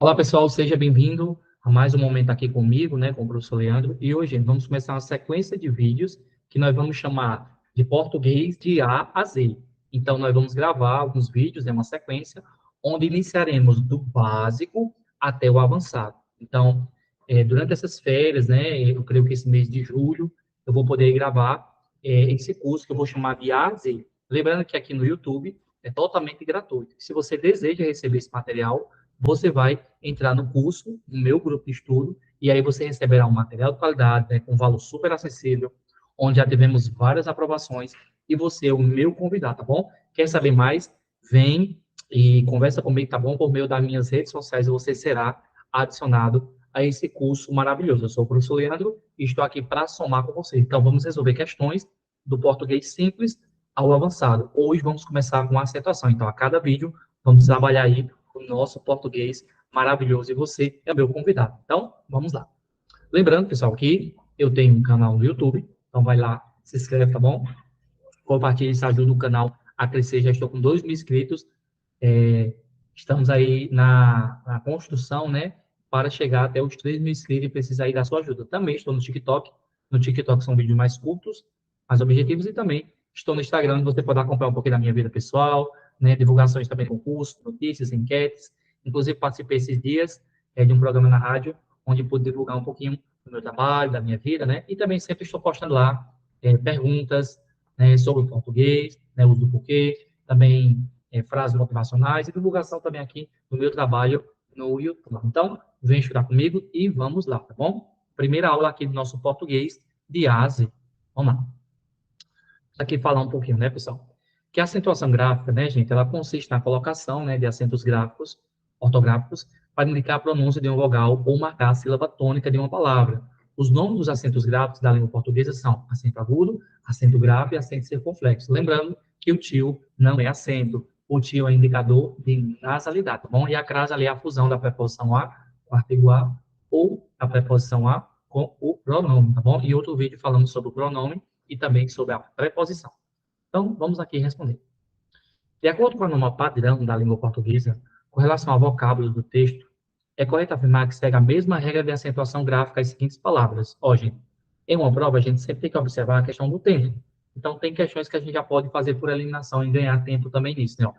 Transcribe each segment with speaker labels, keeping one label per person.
Speaker 1: Olá, pessoal, seja bem-vindo a mais um momento aqui comigo, né, com o professor Leandro. E hoje vamos começar uma sequência de vídeos que nós vamos chamar de português de A a Z. Então, nós vamos gravar alguns vídeos, é uma sequência, onde iniciaremos do básico até o avançado. Então, durante essas férias, né, eu creio que esse mês de julho, eu vou poder gravar esse curso que eu vou chamar de A a Z. Lembrando que aqui no YouTube é totalmente gratuito. Se você deseja receber esse material, você vai entrar no curso, no meu grupo de estudo, e aí você receberá um material de qualidade, né, com valor super acessível, onde já tivemos várias aprovações, e você é o meu convidado, tá bom? Quer saber mais? Vem e conversa comigo, tá bom? Por meio das minhas redes sociais, você será adicionado a esse curso maravilhoso. Eu sou o professor Leandro e estou aqui para somar com você. Então, vamos resolver questões do português simples ao avançado. Hoje vamos começar com a acentuação. Então, a cada vídeo, vamos trabalhar aí o nosso português maravilhoso e você é meu convidado. Então, vamos lá. Lembrando, pessoal, que eu tenho um canal no YouTube, então vai lá, se inscreve, tá bom? Compartilhe, isso ajuda o canal a crescer. Já estou com 2.000 inscritos. É, estamos aí na construção, né, para chegar até os 3.000 inscritos e precisa aí da sua ajuda. Também estou no TikTok. No TikTok são vídeos mais curtos, mais objetivos, e também estou no Instagram, onde você pode acompanhar um pouquinho da minha vida pessoal, né, divulgações também de concursos, notícias, enquetes. Inclusive, participei esses dias de um programa na rádio, onde pude divulgar um pouquinho do meu trabalho, da minha vida, né, e também sempre estou postando lá perguntas, né, sobre o português, né, uso do porquê, também frases motivacionais e divulgação também aqui do meu trabalho no YouTube. Então, vem estudar comigo e vamos lá, tá bom? Primeira aula aqui do nosso português de A a Z. Vamos lá. Aqui falar um pouquinho, né, pessoal? Que a acentuação gráfica, né, gente, ela consiste na colocação, né, de acentos gráficos, ortográficos, para indicar a pronúncia de uma vogal ou marcar a sílaba tônica de uma palavra. Os nomes dos acentos gráficos da língua portuguesa são acento agudo, acento grave e acento circunflexo. Lembrando que o tio não é acento, o tio é indicador de nasalidade, tá bom? E a crase ali é a fusão da preposição a com o artigo a ou a preposição a com o pronome, tá bom? E outro vídeo falando sobre o pronome e também sobre a preposição. Então, vamos aqui responder. De acordo com a norma padrão da língua portuguesa, com relação ao vocábulo do texto, é correto afirmar que segue a mesma regra de acentuação gráfica as seguintes palavras. Ó, gente, em uma prova, a gente sempre tem que observar a questão do tempo. Então, tem questões que a gente já pode fazer por eliminação e ganhar tempo também nisso, né? Ó.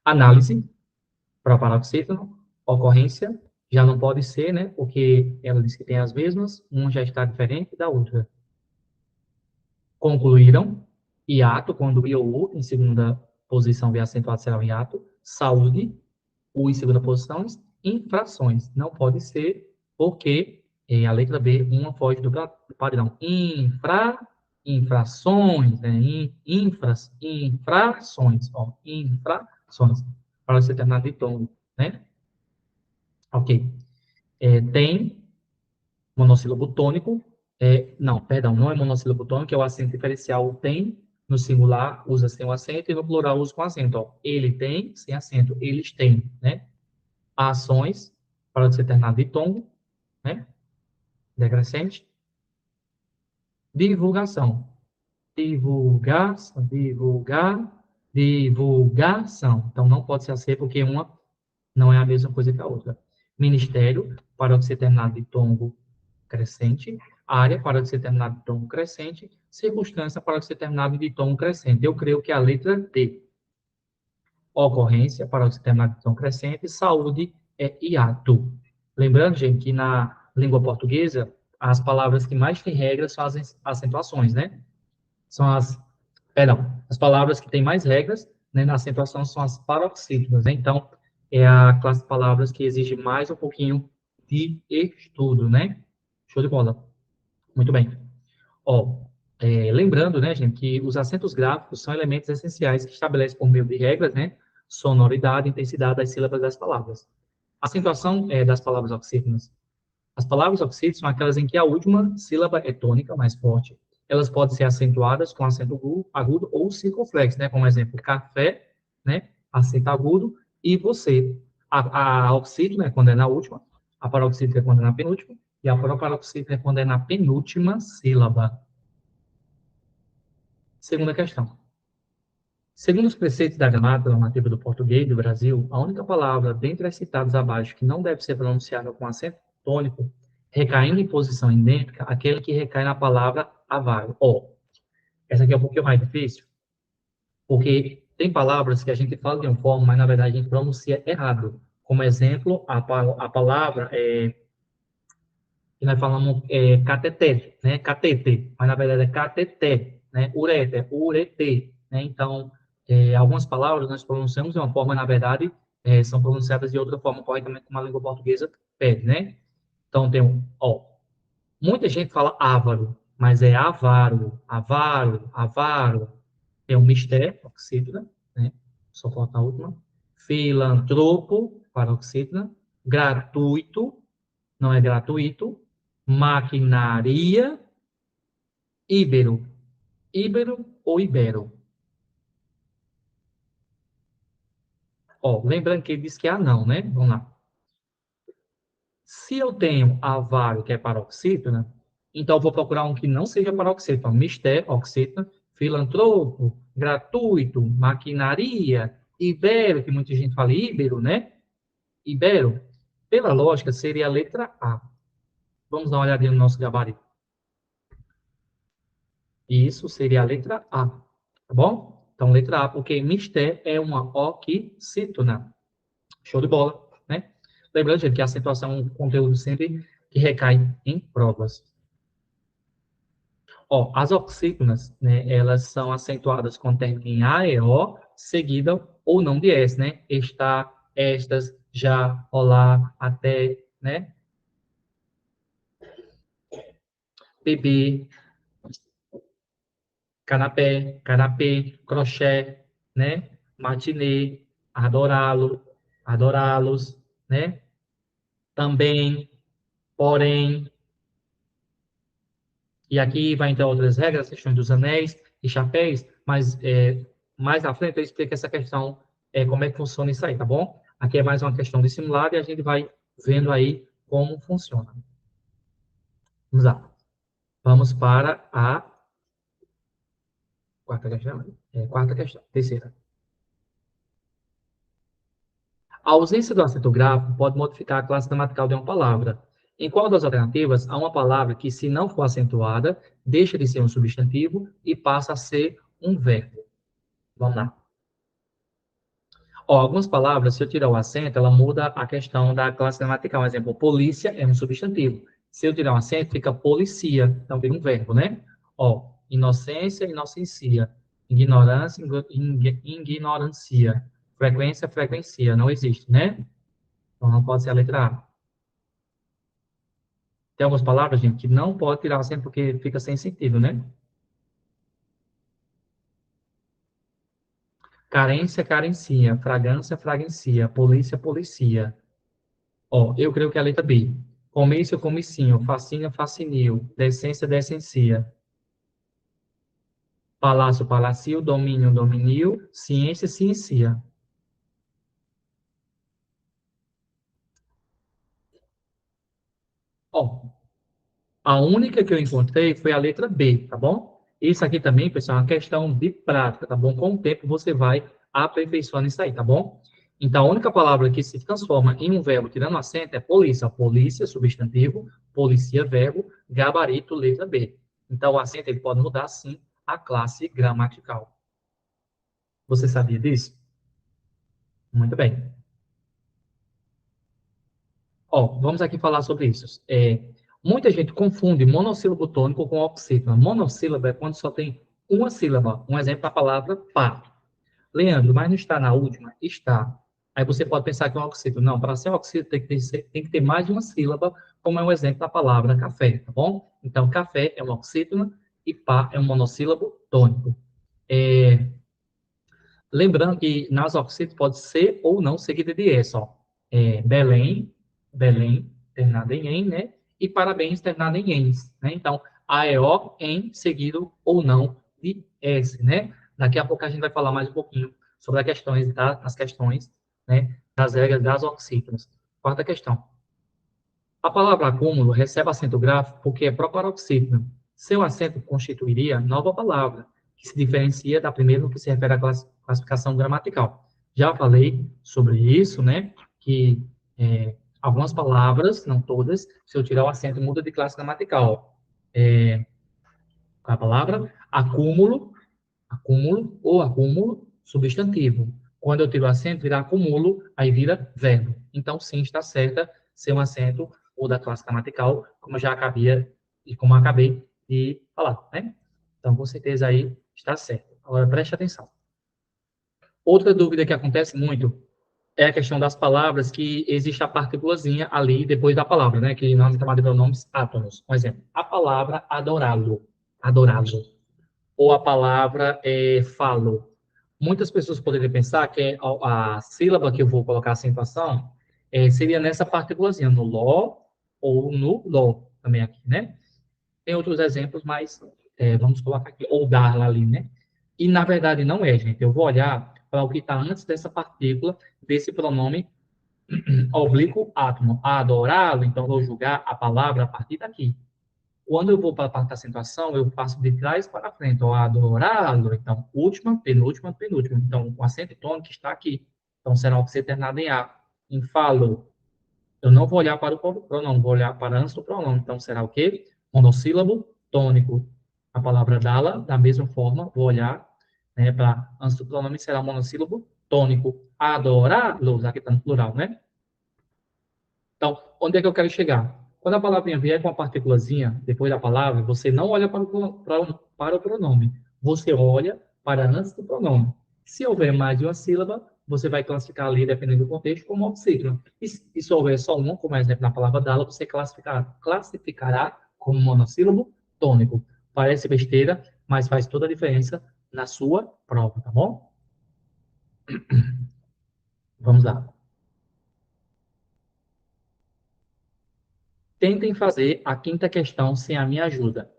Speaker 1: Análise, para o paroxítono, ocorrência, já não pode ser, né? Porque ela diz que tem as mesmas, uma já está diferente da outra. Concluíram, hiato, quando o I ou U em segunda posição vem acentuado, será o hiato. Saúde, U em segunda posição. Infrações, não pode ser, porque a letra B, uma foge do padrão. Infrações, né? Infrações, ó, infrações, para ser terminado de tom, né? Ok. Tem monossílabo tônico, não, perdão, não é monossílabo tônico, é o acento diferencial tem, no singular usa sem o acento e no plural usa com acento. Ó. Ele tem, sem acento, eles têm, né? Ações, para ser terminado de tom, né? Decrescente. Divulgação. Divulgação. Então, não pode ser assim, porque uma não é a mesma coisa que a outra. Ministério, para ser terminado de tom crescente, área para ser terminado de tom crescente, circunstância para ser terminado de tom crescente. Eu creio que é a letra D. Ocorrência para ser terminado de tom crescente, saúde é hiato. Lembrando, gente, que na língua portuguesa, as palavras que mais têm regras são as acentuações, né? São as palavras que têm mais regras, né, na acentuação são as paroxítonas, né? Então, é a classe de palavras que exige mais um pouquinho de estudo, né? Show de bola. Muito bem. Ó, lembrando, né, gente, que os acentos gráficos são elementos essenciais que estabelecem por meio de regras, né, sonoridade e intensidade das sílabas das palavras. A acentuação das palavras oxítonas. As palavras oxítonas são aquelas em que a última sílaba é tônica, mais forte. Elas podem ser acentuadas com acento agudo ou circunflexo, né, como exemplo, café, né, acento agudo, e você. A oxítona é quando é na última, a paroxítona é quando é na penúltima, e a proparoxítona é quando é na penúltima sílaba. Segunda questão. Segundo os preceitos da gramática normativa do português do Brasil, a única palavra dentre as citadas abaixo que não deve ser pronunciada com acento tônico, recaindo em posição idêntica, aquele que recai na palavra avaro. Essa aqui é um pouquinho mais difícil, porque tem palavras que a gente fala de uma forma, mas na verdade a gente pronuncia errado. Como exemplo, a palavra que nós falamos catete, né? Catete, mas na verdade é catete, né? Urete, é urete, né? Então, algumas palavras nós pronunciamos de uma forma, na verdade, são pronunciadas de outra forma, corretamente como a língua portuguesa pede, né? Então, muita gente fala ávaro, mas é avaro, avaro, avaro. Tem o mistério, oxítona, né? Só falta a última. Filantropo, paroxítona. Gratuito, não é gratuito. Maquinaria. Íbero. Íbero ou ibero. Lembrando que ele disse que é anão, né? Vamos lá. Se eu tenho avaro, que é paroxítona, então eu vou procurar um que não seja paroxítona. Mistério, oxítona, filantropo, gratuito, maquinaria, ibero, que muita gente fala íbero, né? Ibero, pela lógica, seria a letra A. Vamos dar uma olhadinha no nosso gabarito. Isso seria a letra A, tá bom? Então, letra A, porque mistério é uma oxítona. Show de bola, né? Lembrando, gente, que a acentuação é um conteúdo sempre que recai em provas. As oxítonas, né, elas são acentuadas com término em A e O, seguida ou não de S, né? Está, estas, já, olá, até, né? Bebê, canapé, canapé, crochê, né? Matinê, adorá-lo, adorá-los, né? Também, porém, e aqui vai entrar outras regras, questões dos anéis e chapéus, mas mais à frente eu explico essa questão, como é que funciona isso aí, tá bom? Aqui é mais uma questão de simulado e a gente vai vendo aí como funciona. Vamos lá. Vamos para a quarta questão, terceira. A ausência do acento gráfico pode modificar a classe gramatical de uma palavra. Em qual das alternativas há uma palavra que, se não for acentuada, deixa de ser um substantivo e passa a ser um verbo? Vamos lá. Algumas palavras, se eu tirar o acento, ela muda a questão da classe gramatical. Por exemplo, polícia é um substantivo. Se eu tirar o acento, fica policia. Então, vira um verbo, né? Inocência, inocencia. Ignorância, ignorancia. Frequência, frequencia. Não existe, né? Então, não pode ser a letra A. Tem algumas palavras, gente, que não pode tirar o acento porque fica sem sentido, né? Carência, carencia. Fragrância, fragrancia. Polícia, policia. Eu creio que é a letra B. Comício, comicinho. Fascínio, fascinio. Decência, decencia. Palácio, palacio. Domínio, dominio. Ciência, ciencia. Ó, a única que eu encontrei foi a letra B, tá bom? Isso aqui também, pessoal, é uma questão de prática, tá bom? Com o tempo você vai aperfeiçoando isso aí, tá bom? Então, a única palavra que se transforma em um verbo tirando acento é polícia. Polícia, substantivo, policia, verbo, gabarito, letra B. Então, o acento ele pode mudar, sim, a classe gramatical. Você sabia disso? Muito bem. Vamos aqui falar sobre isso. Muita gente confunde monossílabo tônico com oxítono. Monossílabo é quando só tem uma sílaba. Um exemplo, a palavra pá. Leandro, mas não está na última? Está. Aí você pode pensar que é um oxítono. Não, para ser oxítono tem que ter mais de uma sílaba, como é o exemplo da palavra café, tá bom? Então, café é um oxítono e pá é um monossílabo tônico. Lembrando que nas oxítonas pode ser ou não seguida de S, Belém, Belém, terminado em em, né? E parabéns, terminado em ens, né? Então, AEO, em, seguido ou não de S, né? Daqui a pouco a gente vai falar mais um pouquinho sobre as questões, né? Das regras das oxítonas. Quarta questão. A palavra acúmulo recebe acento gráfico porque é propoxítona. Seu acento constituiria nova palavra, que se diferencia da primeira no que se refere à classificação gramatical. Já falei sobre isso, né? Que algumas palavras, não todas, se eu tirar o acento, muda de classe gramatical. A palavra acúmulo, acúmulo ou acúmulo, substantivo. Quando eu tiro o acento, vira acúmulo, aí vira verbo. Então, sim, está certa ser um acento ou da classe gramatical, como eu já acabei, e como eu acabei de falar, né? Então, com certeza aí está certo. Agora, preste atenção. Outra dúvida que acontece muito é a questão das palavras que existe a partículazinha ali depois da palavra, né? Que nós chamamos de pronomes átonos. Um exemplo, a palavra adorá-lo, adorá-lo, ou a palavra falo. Muitas pessoas poderiam pensar que a sílaba que eu vou colocar a acentuação seria nessa partículazinha, no ló ou no ló, também aqui, né? Tem outros exemplos, mas vamos colocar aqui, ou dar ali, né? E, na verdade, não é, gente. Eu vou olhar para o que está antes dessa partícula, desse pronome oblíquo átomo. Adorá-lo, então, vou julgar a palavra a partir daqui. Quando eu vou para a parte da acentuação, eu passo de trás para frente. Ó, adorá-lo. Então, última, penúltima, penúltima. Então, o acento tônico está aqui. Então, será o que ser terminado em A. Em falo, eu não vou olhar para o pronome, vou olhar para antes do pronome. Então, será o quê? Monossílabo tônico. A palavra dala, da mesma forma, vou olhar para antes do pronome, será monossílabo tônico. Adorá-los, aqui está no plural, né? Então, onde é que eu quero chegar? Quando a palavrinha vier com a partículazinha, depois da palavra, você não olha para o pronome. Você olha para antes do pronome. Se houver mais de uma sílaba, você vai classificar ali, dependendo do contexto, como oxítono. E se houver só uma, como exemplo na palavra dala, você classificará como monossílabo tônico. Parece besteira, mas faz toda a diferença na sua prova, tá bom? Vamos lá. Tentem fazer a quinta questão sem a minha ajuda.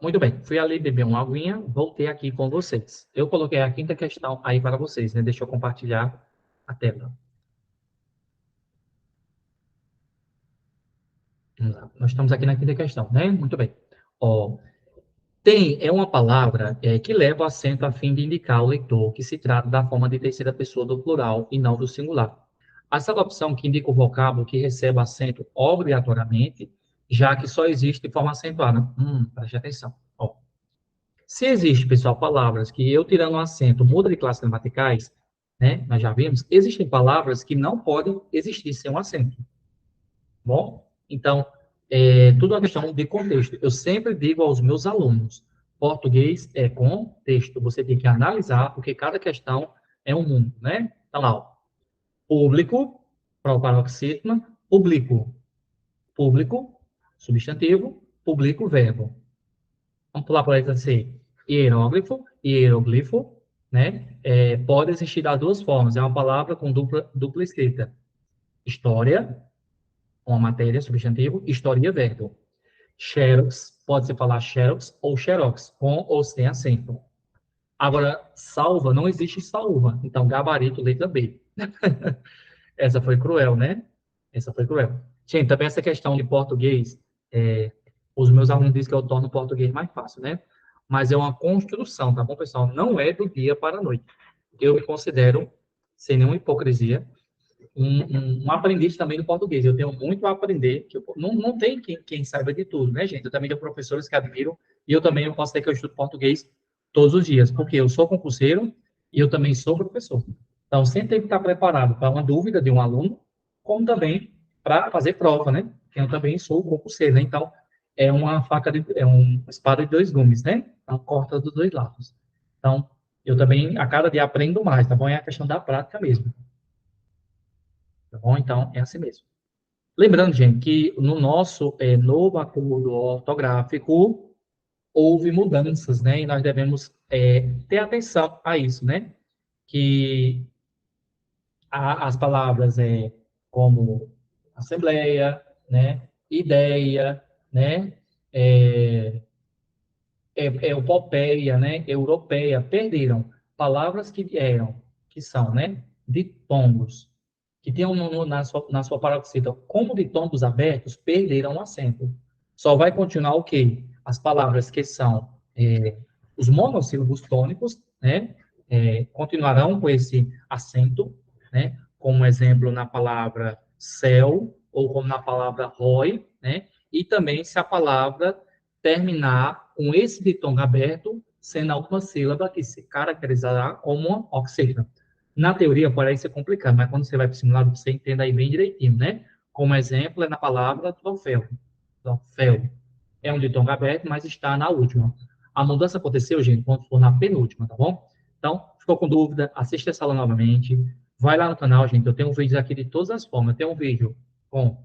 Speaker 1: Muito bem, fui ali beber uma aguinha, voltei aqui com vocês. Eu coloquei a quinta questão aí para vocês, né? Deixa eu compartilhar a tela. Vamos lá. Nós estamos aqui na quinta questão, né? Muito bem. Ó, é uma palavra que leva o acento a fim de indicar ao leitor que se trata da forma de terceira pessoa do plural e não do singular. Essa é a opção que indica o vocábulo que recebe acento obrigatoriamente, já que só existe de forma acentuada. Preste atenção. Ó, se existe, pessoal, palavras que eu tirando um acento muda de classes gramaticais, né? Nós já vimos, existem palavras que não podem existir sem um acento. Bom, então, tudo é uma questão de contexto. Eu sempre digo aos meus alunos, português é contexto. Você tem que analisar, porque cada questão é um mundo, né? Tá lá, ó. Público, para o paroxítona, público. Público, substantivo, público, verbo. Vamos pular para a letra C. Hieróglifo e hieroglifo, né? Pode existir das duas formas. É uma palavra com dupla escrita. História, uma matéria, substantivo. História, verbo. Xerox, pode-se falar xerox ou xerox, com ou sem acento. Agora, salva, não existe salva. Então, gabarito, letra B. Essa foi cruel, né? Essa foi cruel. Gente, também essa questão de português, os meus alunos dizem que eu torno o português mais fácil, né? Mas é uma construção, tá bom, pessoal? Não é do dia para a noite. Eu me considero, sem nenhuma hipocrisia, um aprendiz também do português. Eu tenho muito a aprender, que não tem quem saiba de tudo, né, gente? Eu também tenho professores que admiram, e eu também não posso dizer que eu estudo português todos os dias, porque eu sou concurseiro e eu também sou professor. Então, sempre tem que estar preparado para uma dúvida de um aluno, como também para fazer prova, né? Eu também sou concurseiro, né? Então, é uma espada de dois gumes, né? Então, corta dos dois lados. Então, eu também, a cada dia aprendo mais, tá bom? É a questão da prática mesmo. Tá bom? Então, é assim mesmo. Lembrando, gente, que no nosso novo acordo ortográfico, houve mudanças, né? E nós devemos ter atenção a isso, né? Que as palavras como assembleia, né? Ideia, né? É, Epopeia, né? Europeia, perderam palavras que são, né? Ditongos, que tinham na sua paroxítona como ditongos abertos, perderam o acento. Só vai continuar o quê? As palavras que são os monossílabos tônicos, né? Continuarão com esse acento, né? Como exemplo na palavra céu, ou como na palavra rói, né? E também se a palavra terminar com esse ditongo aberto, sendo a última sílaba que se caracterizará como uma oxígeno. Na teoria, parece ser complicado, mas quando você vai para o simulado, você entende aí bem direitinho, né? Como exemplo, é na palavra troféu. Troféu. É um ditongo aberto, mas está na última. A mudança aconteceu, gente, quando for na penúltima, tá bom? Então, ficou com dúvida, assista essa aula novamente. Vai lá no canal, gente. Eu tenho vídeos aqui de todas as formas. Eu tenho um vídeo com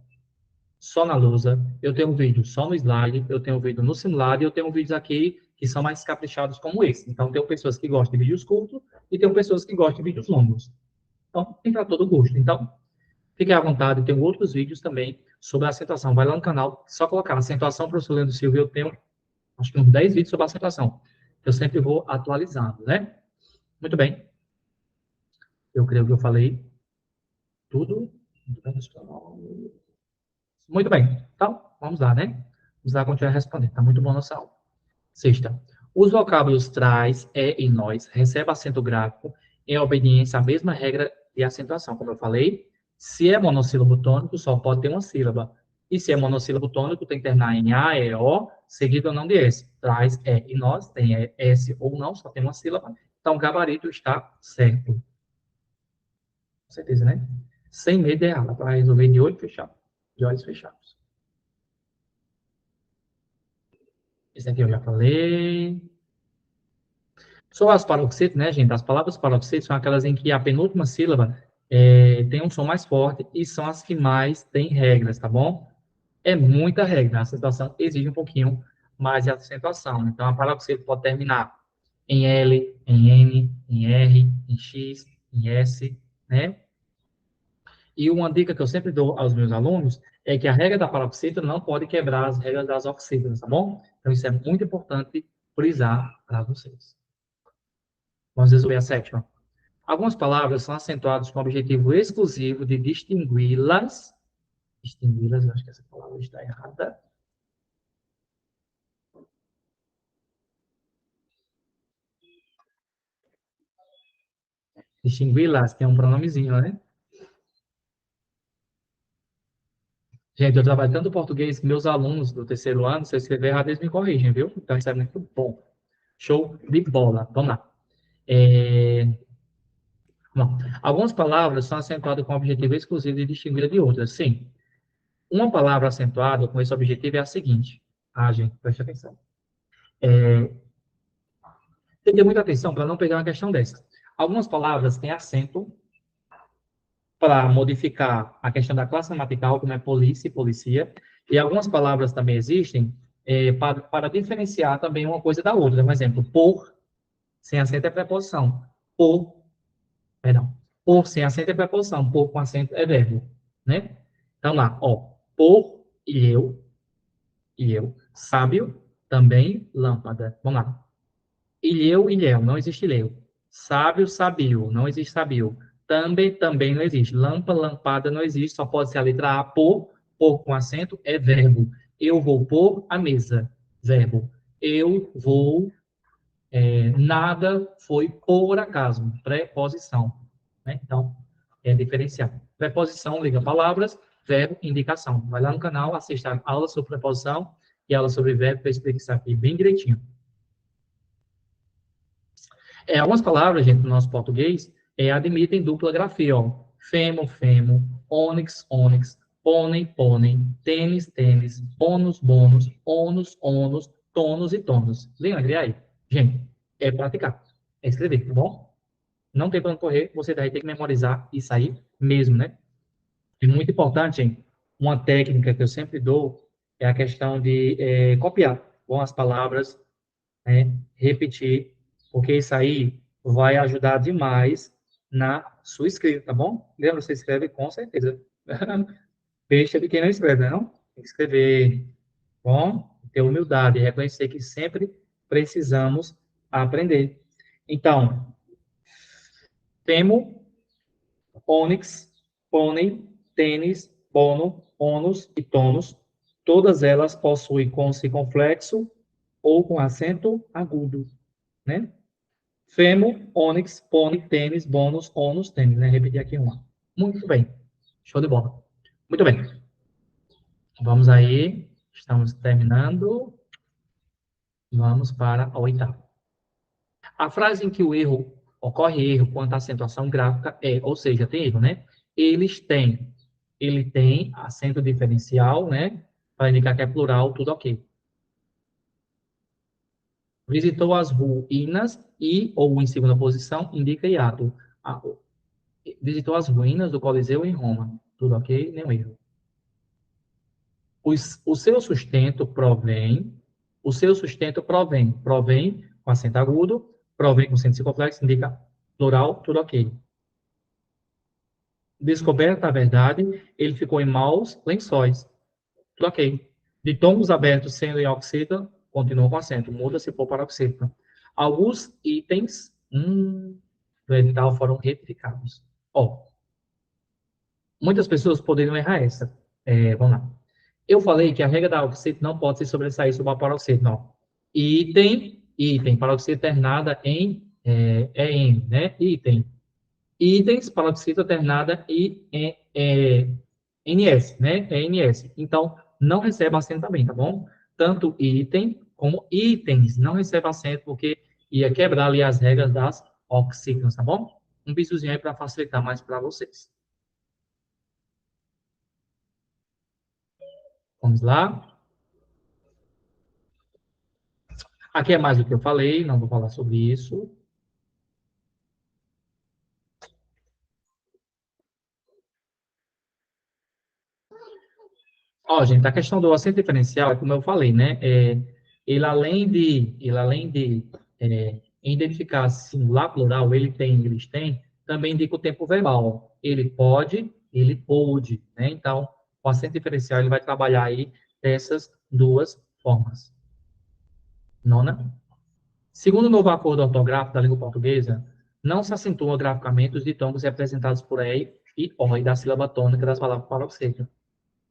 Speaker 1: só na lousa, eu tenho um vídeo só no slide, eu tenho um vídeo no simulado e eu tenho vídeos aqui que são mais caprichados como esse. Então, tem pessoas que gostam de vídeos curtos e tem pessoas que gostam de vídeos longos. Então, tem para todo gosto. Então, fique à vontade, tem outros vídeos também sobre a acentuação. Vai lá no canal, só colocar acentuação professor Leandro Silva, eu tenho acho que uns 10 vídeos sobre a acentuação. Eu sempre vou atualizando, né? Muito bem. Eu creio que eu falei tudo. Muito bem. Então, vamos lá, né? Vamos lá continuar respondendo. Está muito bom nossa aula. Sexta. Os vocábulos traz, é e nós recebe acento gráfico em obediência à mesma regra de acentuação. Como eu falei, se é monossílabo tônico, só pode ter uma sílaba. E se é monossílabo tônico, tem que terminar em A, E, O, seguido ou não de S. Traz, é e nós, tem S ou não, só tem uma sílaba. Então, o gabarito está certo. Com certeza, né? Sem medo de errar. Para resolver de olho fechado. De olhos fechados. Esse aqui eu já falei. Sobre as paroxítones, né, gente? As palavras paroxítones são aquelas em que a penúltima sílaba tem um som mais forte e são as que mais têm regras, tá bom? É muita regra. A acentuação exige um pouquinho mais de acentuação. Então, a paroxítone pode terminar em L, em N, em R, em X, em S, né? E uma dica que eu sempre dou aos meus alunos é que a regra da paroxítona não pode quebrar as regras das oxítonas, tá bom? Então, isso é muito importante frisar para vocês. Vamos resolver a sétima. Algumas palavras são acentuadas com o objetivo exclusivo de distingui-las, eu acho que essa palavra está errada. Distingui-las, tem um pronomezinho, né? Gente, eu trabalho tanto português que meus alunos do terceiro ano, se eu escrever errado, eles me corrigem, viu? Então, isso é muito bom. Show de bola. Vamos lá. Bom, algumas palavras são acentuadas com o objetivo exclusivo de distinguir de outras. Sim. Uma palavra acentuada com esse objetivo é a seguinte. Ah, gente, preste atenção. Tem que ter muita atenção para não pegar uma questão dessa. Algumas palavras têm acento para modificar a questão da classe gramatical, como é polícia e policia, e algumas palavras também existem para diferenciar também uma coisa da outra. Por exemplo, por, sem acento é preposição. Perdão, por sem acento é preposição, por com acento é verbo, né? Então lá, ó, por e eu, sábio, também lâmpada. Vamos lá. Ilheu, ilhéu, não existe ilhéu. Sábio, sabio, não existe sabio. Também não existe. Lâmpada, lampada não existe, só pode ser a letra A, por com acento é verbo. Eu vou pôr a mesa, verbo. Eu vou, nada foi por acaso, preposição. Né? Então, é diferencial. Preposição liga palavras, verbo, indicação. Vai lá no canal, assista a aula sobre preposição e aula sobre verbo, para explicar isso aqui bem direitinho. Algumas palavras, gente, no nosso português, admitem dupla grafia, ó. Femo, femo, ônix, ônix, pônei, pônei, tênis, tênis, bônus, bônus, ônus, ônus, tônus e tônus. Lembra aí? Gente, é praticar, é escrever, tá bom? Não tem para onde correr, você daí tem que memorizar isso aí mesmo, né? E muito importante, hein? Uma técnica que eu sempre dou é a questão de copiar com as palavras, né? Repetir, porque isso aí vai ajudar demais na sua escrita, tá bom? Lembra, você escreve com certeza. Peixe é de quem não escreve, né, não? Tem que escrever, bom? Ter humildade, reconhecer que sempre precisamos aprender. Então, temo, ônix, pônei, tênis, bono, ônus e tônus, todas elas possuem com circunflexo ou com acento agudo, né? Femo, ônix, pônei, tênis, bônus, ônus, tênis, né? Repetir aqui uma. Muito bem. Show de bola. Muito bem. Vamos aí. Estamos terminando. Vamos para a oitava. A frase em que ocorre erro quanto à acentuação gráfica ou seja, tem erro, né? Ele tem acento diferencial, né? Para indicar que é plural, tudo ok. Visitou as ruínas e, ou em segunda posição, indica hiato. Visitou as ruínas do Coliseu em Roma. Tudo ok? Nenhum erro. O seu sustento provém com acento agudo, provém com acento circunflexo, indica plural, tudo ok. Descoberta a verdade, ele ficou em maus lençóis. Tudo ok. De tons abertos sendo em oxígeno, continua com acento. Muda se for para oxígeno. Alguns itens do edital foram retificados. Muitas pessoas poderiam errar essa. Vamos lá. Eu falei que a regra da oxígeno não pode se sobressair sobre a paroxítono. Não. Item, paroxítono terminada em N, né? Itens, paroxítono terminada em NS, né? É NS. Então, não recebe acento também, tá bom? Tanto item como itens não recebe acento, porque ia quebrar ali as regras das oxítonas, tá bom? Um bizuzinho aí para facilitar mais para vocês. Vamos lá. Aqui é mais do que eu falei, não vou falar sobre isso. Gente, a questão do acento diferencial, é como eu falei, né? Ele além de identificar singular, plural, eles têm, também indica o tempo verbal. Ele pode, ele pôde, né? Então, o acento diferencial, ele vai trabalhar aí dessas duas formas. Nona. Segundo o novo acordo ortográfico da língua portuguesa, não se acentuam graficamente os ditongos representados por e OI da sílaba tônica das palavras paroxítonas,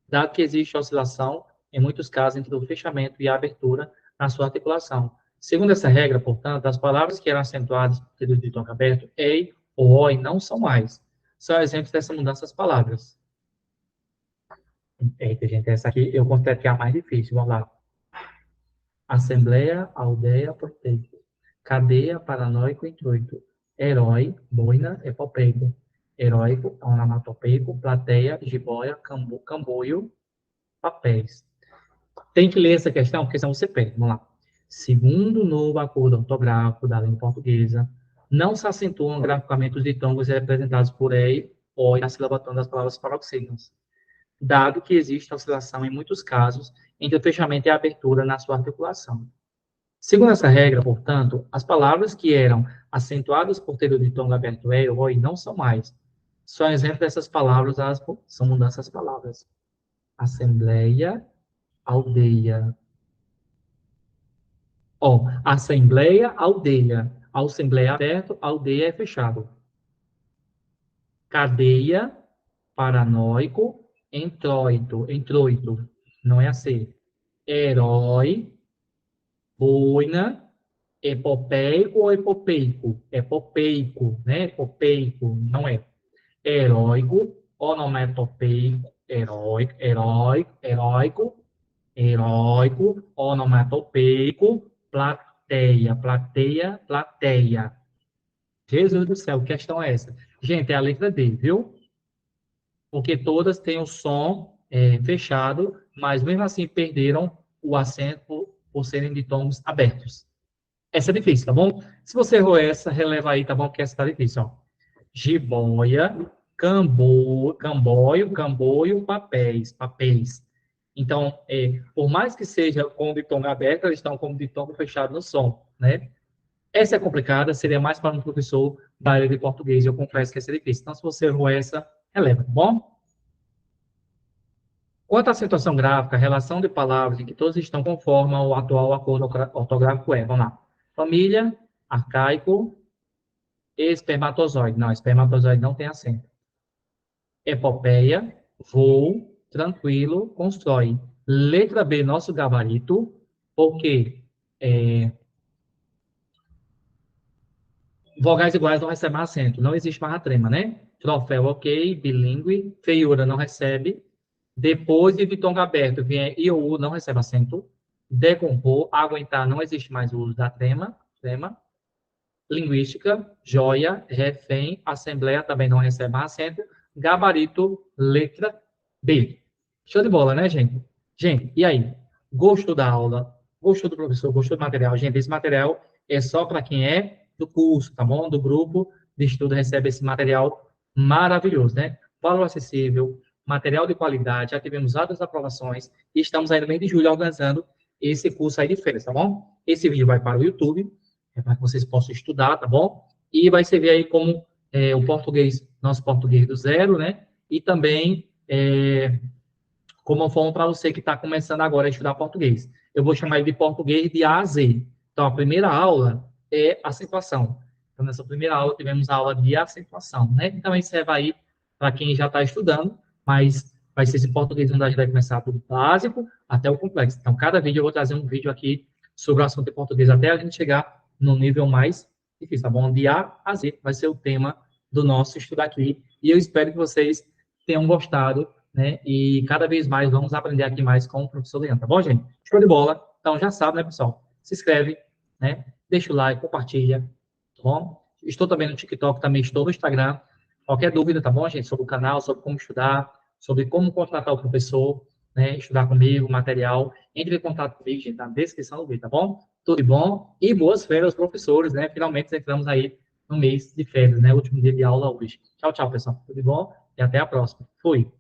Speaker 1: dado que existe oscilação, em muitos casos, entre o fechamento e a abertura na sua articulação. Segundo essa regra, portanto, as palavras que eram acentuadas por ter o ditongo aberto, ei ou oi, não são mais. São exemplos dessa mudança das palavras. Eita, gente, essa aqui eu considero que é a mais difícil. Vamos lá. Assembleia, aldeia, proteico. Cadeia, paranoico, intuito. Herói, boina, epopeico. Heróico, onomatopeico, plateia, jiboia, camboio, papéis. Tem que ler essa questão, porque senão você perde. Vamos lá. Segundo o novo acordo ortográfico da língua portuguesa, não se acentuam graficamente os ditongos representados por E, O e a sílaba tônica das palavras paroxítonas, dado que existe oscilação em muitos casos entre o fechamento e a abertura na sua articulação. Segundo essa regra, portanto, as palavras que eram acentuadas por ter o ditongo aberto E ou OI não são mais. Só exemplo dessas palavras são mudanças palavras. Assembleia, aldeia. Assembleia, aldeia. Assembleia aberto, aldeia é fechado. Cadeia, paranoico, entroito. Não é assim. Herói, boina, epopeico ou epopeico? Epopeico, né? Epopeico, não é. heróico, onomatopeico, heróico, onomatopeico, plateia. Jesus do céu, que questão é essa? Gente, é a letra D, viu? Porque todas têm o som fechado, mas mesmo assim perderam o acento por serem de tons abertos. Essa é difícil, tá bom? Se você errou essa, releva aí, tá bom? Porque essa tá difícil, ó. Jiboia, camboio, papéis. Então, por mais que seja com de tom aberto, eles estão com de tom fechado no som, né? Essa é complicada, seria mais para um professor da área de português, eu confesso que essa é difícil. Então, se você errou essa, releva, tá bom? Quanto à acentuação gráfica, a relação de palavras em que todos estão conforme o atual acordo ortográfico é, vamos lá, família, arcaico, espermatozoide. Não, espermatozoide não tem acento. Epopeia, voo, tranquilo, constrói. Letra B, nosso gabarito, porque vogais iguais não recebem acento, não existe barra trema, né? Troféu, ok, bilíngue, feiura não recebe. Depois de tom aberto, vier IOU, não recebe acento. Decompor, aguentar, não existe mais o uso da trema. Linguística, joia, refém, assembleia também não recebe acento. Gabarito, letra B. Show de bola, né, gente? Gente, e aí? Gostou da aula? Gostou do professor? Gostou do material? Gente, esse material é só para quem é do curso, tá bom? Do grupo de estudo recebe esse material maravilhoso, né? Valor acessível, material de qualidade, já tivemos várias aprovações e estamos aí no mês de julho organizando esse curso aí de férias, tá bom? Esse vídeo vai para o YouTube, para que vocês possam estudar, tá bom? E vai servir aí como o português, nosso português do zero, né? E também como forma para você que está começando agora a estudar português. Eu vou chamar ele de português de A a Z. Então, a primeira aula é acentuação. Então, nessa primeira aula, tivemos a aula de acentuação, né? Então, isso serve aí para quem já está estudando, mas vai ser esse português onde a gente vai começar do básico até o complexo. Então, cada vídeo eu vou trazer um vídeo aqui sobre o assunto de português até a gente chegar no nível mais difícil, tá bom? De A a Z vai ser o tema do nosso estudo aqui. E eu espero que vocês tenham gostado, né? E cada vez mais vamos aprender aqui mais com o professor Leandro, tá bom, gente? Show de bola. Então, já sabe, né, pessoal? Se inscreve, né? Deixa o like, compartilha, tá bom? Estou também no TikTok, também estou no Instagram. Qualquer dúvida, tá bom, gente? Sobre o canal, sobre como estudar, sobre como contratar o professor, né? Estudar comigo, material. Entre em contato comigo, gente, na descrição do vídeo, tá bom? Tudo de bom e boas férias, professores, né? Finalmente entramos aí no mês de férias, né? Último dia de aula hoje. Tchau, tchau, pessoal. Tudo de bom e até a próxima. Fui.